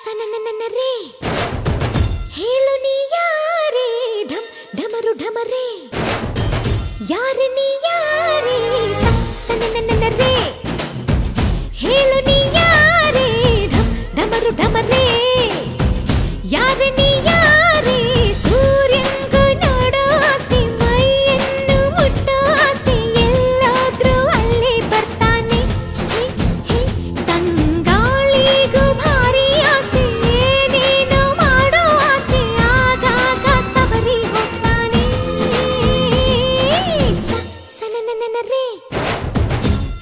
ಸನನನನರೇ ಹೇಳು ನೀ ಯಾರೇ ಢಮ್ ಢಮರು ಢಮರೇ ಯಾರೆ ನೀ ಯಾರೇ ಸನನನನರೇ ಹೇಳು ನೀ ಯಾರೇ ಢಮ್ ಢಮರು ಢಮರೇ ಯಾರೆ ನೀ ಯಾರೇ ಸೂರ್ಯಂಗೂ ನೋಡೋ ಆಸೆ ಮೈಯನ್ನು ಮುಟ್ಟೋ ಆಸೆ ಎಲ್ಲಾದ್ರೂ ಅಲ್ಲೇ ಬರ್ತಾನೆ ತಂಗಾಳಿಗೂ ಭಾರಿ ಆಸೆ ಏನೇನೋ ಮಾಡೋ ಆಸೆ ಆಗಾಗ ಸವರಿ ಹೋಗ್ತಾನೆ ಸನನನನರೇ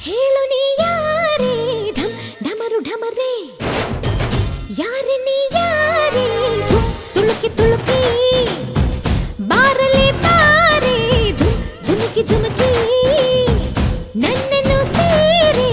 ಹೇಳು ನೀ ಯಾರೇ ಢಮ್ ಢಮರು ಢಮರೇ ಯಾರೆ ನೀ ಯಾರೇ ತುಳುಕಿ ತುಳುಕಿ ಬಾರಲೆ ಬಾರೆ ಧುಮುಕಿ ಧುಮುಕಿ ನನ್ನನ್ನು ಸೇರಿ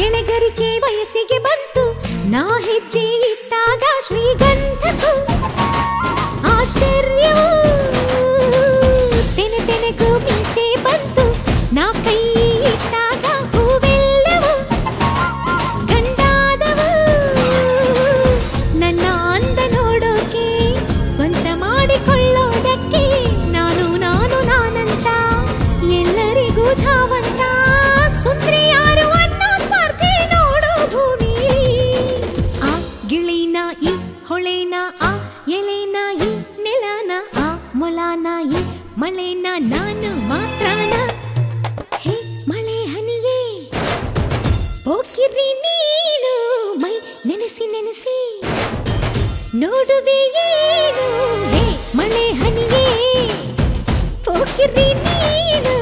ಎಳೆಗರಿಕೆ ವಯಸ್ಸಿಗೆ ಬಂತು ನಾ ಹೆಜ್ಜೆ ಇಟ್ಟಾಗ ಶ್ರೀಗಂಧಕ್ಕೂ ಆಶ್ಚರ್ಯವೂ ತೆನೆ ತೆನೆಗೂ ಮೀಸೆ ಬಂತು ನಾ ಕೈ ಇಟ್ಟಾಗ ಹೂವೆಲ್ಲವೂ ಗಂಡಾದವು ನನ್ನ ಅಂದ ನೋಡೋಕೆ ಸ್ವಂತ ಮಾಡಿಕೊಳ್ಳೋದಕ್ಕೆ ನಾನು ನಾನು ನಾನಂತ ಎಲ್ಲರಿಗೂ ಧಾವಂತ ಸುಂದ್ರಿ ಯಾರು ಅನ್ನೋ ಸ್ಪರ್ಧೆ ನೋಡೋ ಭೂಮಿ ಆ ಗಿಳಿನ ಈ ಹೊಳೆನ ಆ ಎಲೆನ ಈ ನೆಲನ ಆ ಮೊಲನ ಈ ಮಳೆನ ನಾನು ಮಾತ್ರನ ಹೇ ಮಳೆ ಹನಿಯೇ ಹೋಗಿರಿ ನೀನು ಮೈ ನೆನೆಸಿ ನೆನೆಸಿ ನೋಡುವೆ ಏನು ಹೇ ಮಳೆ ಹನಿಯೇ ಹೋಗಿರಿ ನೀನು